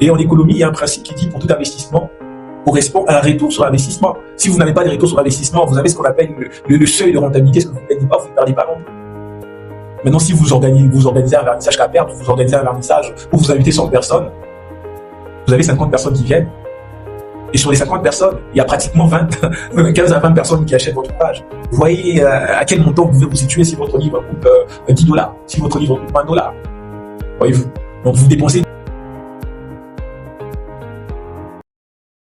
Et en économie, il y a un principe qui dit pour tout investissement correspond à un retour sur investissement. Si vous n'avez pas de retour sur investissement, vous avez ce qu'on appelle le seuil de rentabilité, ce que vous ne gagnez pas, vous ne perdez pas non plus. Maintenant, si vous organisez un vernissage qu'à perdre, vous organisez un vernissage où vous invitez 100 personnes, vous avez 50 personnes qui viennent. Et sur les 50 personnes, il y a pratiquement 15 à 20 personnes qui achètent votre page. Vous voyez à quel montant vous pouvez vous situer si votre livre coûte $10, si votre livre coûte $20. Voyez-vous. Donc vous dépensez.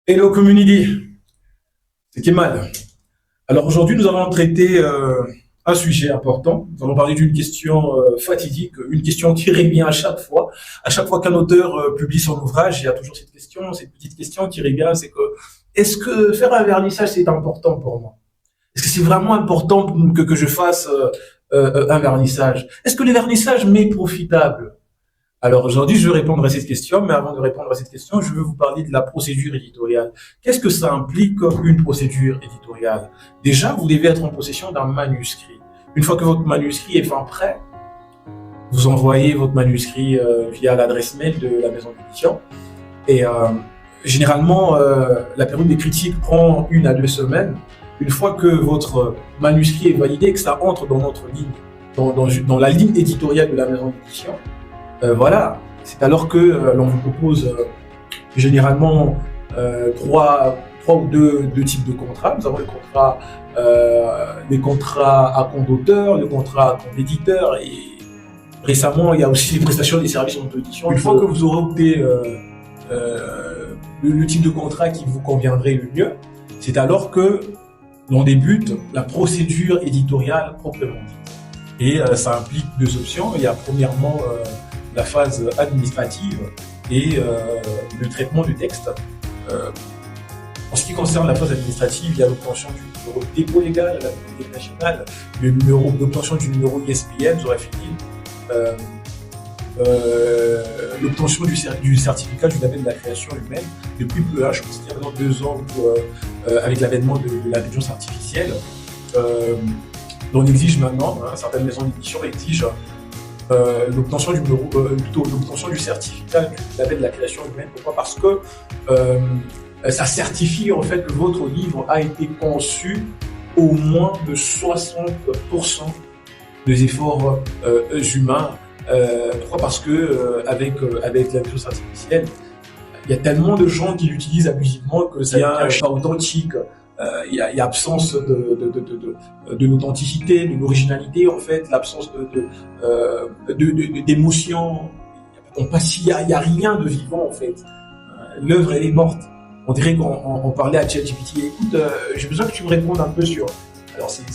Hello community, c'est Kemal. Alors aujourd'hui nous allons traiter un sujet important. Nous allons parler d'une question fatidique, une question qui revient à chaque fois. À chaque fois qu'un auteur publie son ouvrage, il y a toujours cette petite question qui revient, c'est que est-ce que faire un vernissage c'est important pour moi? Est-ce que c'est vraiment important que je fasse un vernissage? Est-ce que le vernissage m'est profitable? Alors aujourd'hui, je vais répondre à cette question, mais avant de répondre à cette question, je veux vous parler de la procédure éditoriale. Qu'est-ce que ça implique une procédure éditoriale? Déjà, vous devez être en possession d'un manuscrit. Une fois que votre manuscrit est fin prêt, vous envoyez votre manuscrit via l'adresse mail de la maison d'édition. Et généralement, la période des critiques prend 1 à 2 semaines. Une fois que votre manuscrit est validé, que ça entre dans notre ligne, dans la ligne éditoriale de la maison d'édition, voilà, c'est alors que l'on vous propose généralement 3 ou 2 types de contrats. Nous avons les contrats à compte d'auteur, le contrat à compte d'éditeur, et récemment il y a aussi les prestations des services en auto-édition. Une fois que vous aurez opté le type de contrat qui vous conviendrait le mieux, c'est alors que l'on débute la procédure éditoriale proprement dite. Et ça implique 2 options. Il y a premièrement la phase administrative et le traitement du texte. En ce qui concerne la phase administrative, il y a l'obtention du numéro de dépôt légal à la Bibliothèque nationale, l'obtention du numéro ISBN, j'aurais fini, l'obtention du certificat du label de la création humaine. Depuis peu, je pense qu'il y a maintenant 2 ans, avec l'avènement de l'intelligence artificielle, on exige maintenant, certaines maisons d'édition exigent l'obtention du certificat du label de la création humaine. Pourquoi? Parce que ça certifie en fait que votre livre a été conçu au moins de 60% des efforts humains. Pourquoi? Parce que avec l'intelligence artificielle, il y a tellement de gens qui l'utilisent abusivement que ça devient pas authentique. Il y a absence de l'authenticité, de l'originalité, en fait, l'absence d'émotion. Il y a rien de vivant, en fait. L'œuvre, elle est morte. On dirait qu'on parlait à ChatGPT. Écoute, j'ai besoin que tu me répondes un peu sur. Alors c'est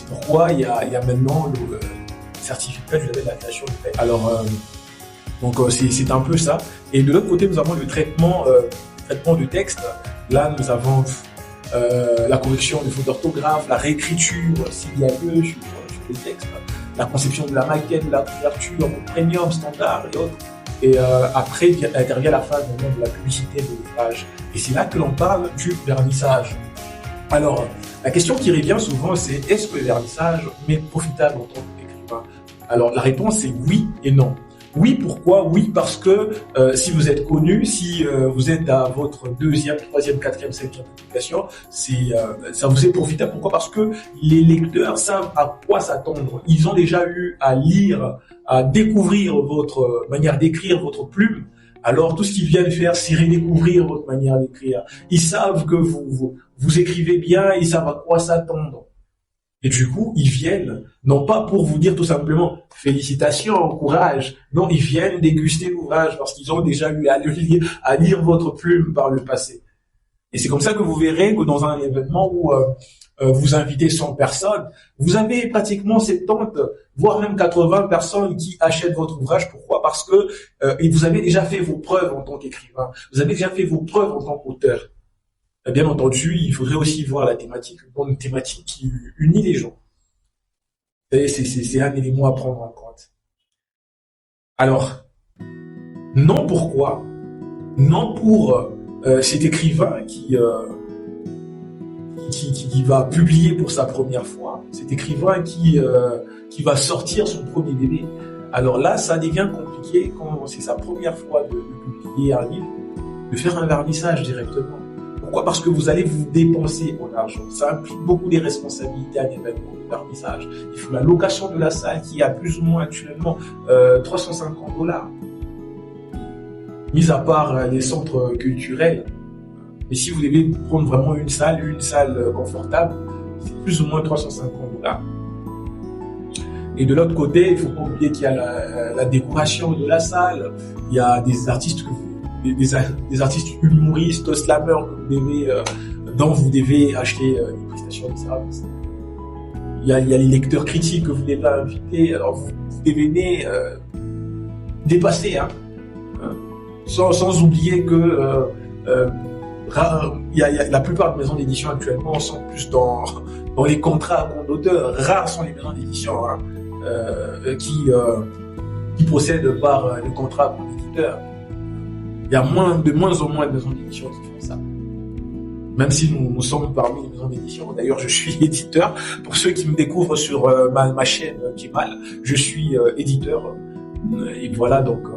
pourquoi il y a maintenant le certificat du label de la création humaine. Alors donc c'est un peu ça. Et de l'autre côté, nous avons le traitement du texte. Là, nous avons la correction des fautes d'orthographe, la réécriture s'il y a lieu sur le texte, la conception de la maquette, de la couverture, premium, standard et autres. Et après intervient la phase de la publicité de l'ouvrage. Et c'est là que l'on parle du vernissage. Alors, la question qui revient souvent, c'est est-ce que le vernissage m'est profitable en tant qu'écrivain? Alors, la réponse est oui et non. Oui, pourquoi? Oui, parce que si vous êtes connu, si vous êtes à votre 2e, 3e, 4e, 5e publication, ça vous est profitable. Pourquoi? Parce que les lecteurs savent à quoi s'attendre. Ils ont déjà eu à lire, à découvrir votre manière d'écrire, votre plume. Alors tout ce qu'ils viennent faire, c'est redécouvrir votre manière d'écrire. Ils savent que vous écrivez bien, ils savent à quoi s'attendre. Et du coup, ils viennent, non pas pour vous dire tout simplement « félicitations, courage », non, ils viennent déguster l'ouvrage parce qu'ils ont déjà eu à lire votre plume par le passé. Et c'est comme ça que vous verrez que dans un événement où vous invitez 100 personnes, vous avez pratiquement 70, voire même 80 personnes qui achètent votre ouvrage. Pourquoi? Parce que vous avez déjà fait vos preuves en tant qu'écrivain, vous avez déjà fait vos preuves en tant qu'auteur. Bien entendu, il faudrait aussi voir la thématique, une thématique qui unit les gens. C'est un élément à prendre en compte. Alors, non pourquoi? Non pour cet écrivain qui va publier pour sa première fois, cet écrivain qui va sortir son premier bébé. Alors là, ça devient compliqué quand c'est sa première fois de publier un livre, de faire un vernissage directement. Pourquoi? Parce que vous allez vous dépenser en argent. Ça implique beaucoup des responsabilités à l'événement de vernissage. Il faut la location de la salle qui a plus ou moins actuellement $350. Mis à part les centres culturels. Et si vous devez prendre vraiment une salle confortable, c'est plus ou moins $350. Et de l'autre côté, il faut pas oublier qu'il y a la décoration de la salle. Il y a des artistes des artistes humoristes, slameurs dont vous devez acheter des prestations de services. Il y a les lecteurs critiques que vous devez inviter. Alors vous devez dépasser, hein, sans oublier que la plupart des maisons d'édition actuellement sont plus dans les contrats à compte d'auteur. Rares sont les maisons d'édition qui procèdent par le contrat à compte d'éditeur. Il y a de moins en moins de maisons d'édition qui font ça. Même si nous sommes parmi les maisons d'édition. D'ailleurs, je suis éditeur. Pour ceux qui me découvrent sur ma chaîne Kimal, je suis éditeur. Et voilà, donc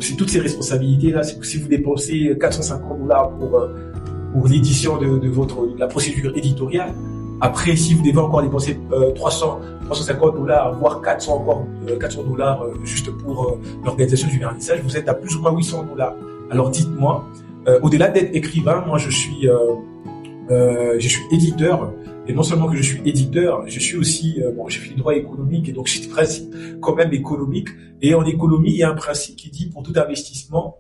c'est toutes ces responsabilités-là. Si vous dépensez $450 pour l'édition de la procédure éditoriale, après, si vous devez encore dépenser $350, voire $400 juste pour l'organisation du vernissage, vous êtes à plus ou moins $800. Alors dites-moi, au-delà d'être écrivain, moi je suis éditeur, et non seulement que je suis éditeur, je suis aussi, j'ai fait le droit économique, et donc j'ai des principes quand même économiques, et en économie, il y a un principe qui dit pour tout investissement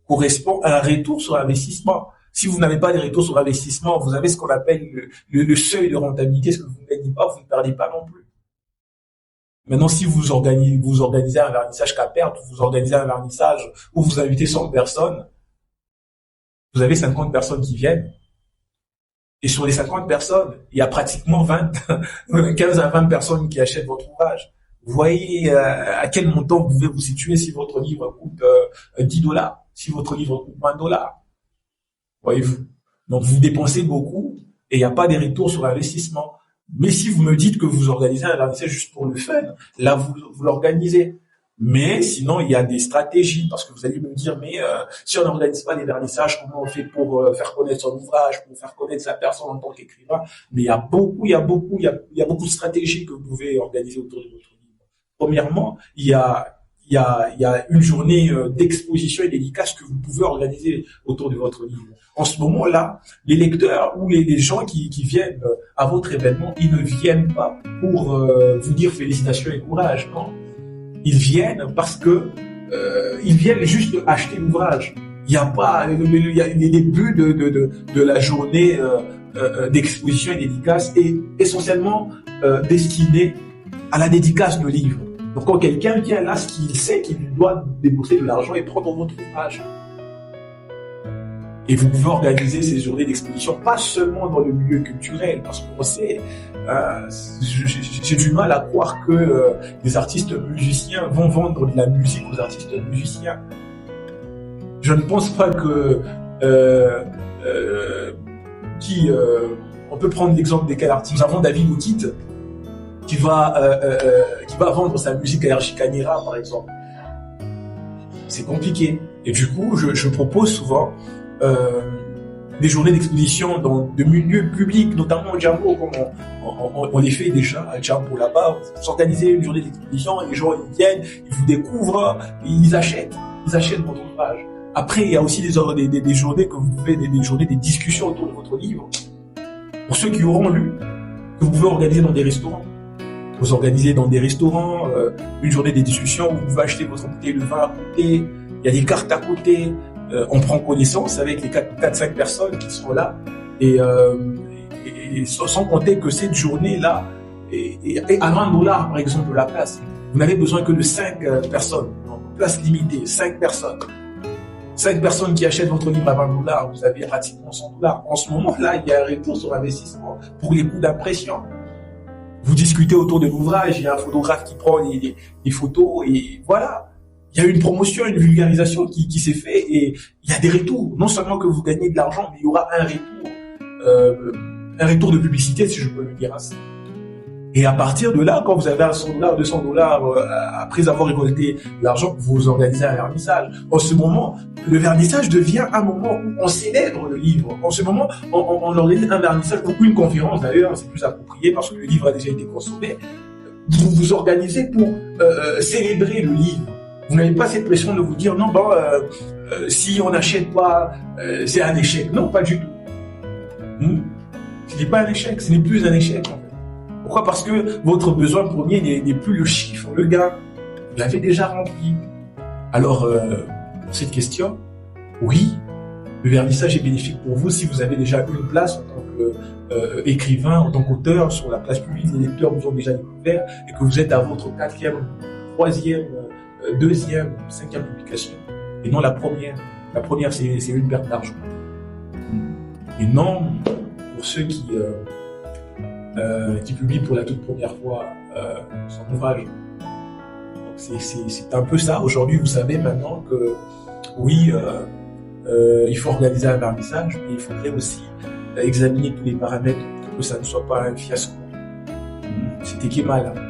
correspond à un retour sur investissement. Si vous n'avez pas de retour sur investissement, vous avez ce qu'on appelle le seuil de rentabilité, ce que vous ne gagnez pas, vous ne perdez pas non plus. Maintenant, si vous organisez un vernissage qu'à perdre, vous organisez un vernissage où vous invitez 100 personnes, vous avez 50 personnes qui viennent. Et sur les 50 personnes, il y a pratiquement 15 à 20 personnes qui achètent votre ouvrage. Vous voyez à quel montant vous pouvez vous situer si votre livre coûte $10, si votre livre coûte $20. Voyez-vous. Donc vous dépensez beaucoup et il n'y a pas de retour sur investissement. Mais si vous me dites que vous organisez un vernissage juste pour le fun, là vous l'organisez. Mais sinon il y a des stratégies, parce que vous allez me dire si on n'organise pas des vernissages, comment on fait pour faire connaître son ouvrage, pour faire connaître sa personne en tant qu'écrivain? Mais il y a beaucoup de stratégies que vous pouvez organiser autour de votre livre. Premièrement, il y a une journée d'exposition et dédicace que vous pouvez organiser autour de votre livre. En ce moment-là, les lecteurs ou les gens qui viennent à votre événement, ils ne viennent pas pour vous dire félicitations et courage, non. Ils viennent parce que ils viennent juste acheter l'ouvrage. Il n'y a pas les buts de la journée d'exposition et dédicace est essentiellement destiné à la dédicace de livre. Donc quand quelqu'un vient là, ce qu'il sait qu'il doit débourser de l'argent et prendre votre ouvrage. Et vous pouvez organiser ces journées d'exposition, pas seulement dans le milieu culturel, parce qu'on sait, j'ai du mal à croire que des artistes musiciens vont vendre de la musique aux artistes musiciens. Je ne pense pas que on peut prendre l'exemple de quel artiste. Nous avons David Oukit qui va vendre sa musique à RJ Kanera, par exemple. C'est compliqué. Et du coup, je propose souvent des journées d'exposition dans de milieux publics, notamment au Djambo, comme on les fait déjà à Djambo là-bas. Vous organisez une journée d'exposition, les gens ils viennent, ils vous découvrent, ils achètent votre ouvrage. Après, il y a aussi des journées que vous pouvez, des journées, des discussions autour de votre livre. Pour ceux qui auront lu, que vous pouvez organiser dans des restaurants. Vous organisez dans des restaurants une journée de discussion où vous pouvez acheter votre bouteille de vin à côté, il y a des cartes à côté. On prend connaissance avec les 4-5 personnes qui sont là et sans compter que cette journée-là est à $1 par exemple la place. Vous n'avez besoin que de 5 personnes, place limitée, 5 personnes. 5 personnes qui achètent votre livre à $20, vous avez pratiquement $100. En ce moment-là, il y a un retour sur investissement pour les coûts d'impression. Vous discutez autour de l'ouvrage, il y a un photographe qui prend les photos et voilà. Il y a une promotion, une vulgarisation qui s'est fait et il y a des retours. Non seulement que vous gagnez de l'argent, mais il y aura un retour de publicité, si je peux le dire ainsi. Et à partir de là, quand vous avez 100 $, 200 $, après avoir récolté l'argent, vous organisez un vernissage. En ce moment, le vernissage devient un moment où on célèbre le livre. En ce moment, on organise un vernissage ou une conférence d'ailleurs, c'est plus approprié parce que le livre a déjà été consommé. Vous vous organisez pour célébrer le livre. Vous n'avez pas cette pression de vous dire non, si on n'achète pas, c'est un échec. Non, pas du tout. Ce n'est pas un échec, ce n'est plus un échec. En fait. Pourquoi? Parce que votre besoin premier n'est plus le chiffre, le gain. Vous l'avez déjà rempli. Alors, pour cette question, oui, le vernissage est bénéfique pour vous si vous avez déjà une place en tant qu'écrivain, en tant qu'auteur sur la place publique. Les lecteurs vous ont déjà découvert et que vous êtes à votre 4e, 3e, 2e, 5e publication. Et non la première. La première, c'est une perte d'argent. Et non, pour ceux qui publient pour la toute première fois son ouvrage. C'est un peu ça. Aujourd'hui, vous savez maintenant que oui, il faut organiser un vernissage, mais il faudrait aussi examiner tous les paramètres pour que ça ne soit pas un fiasco. C'était qui mal. Hein.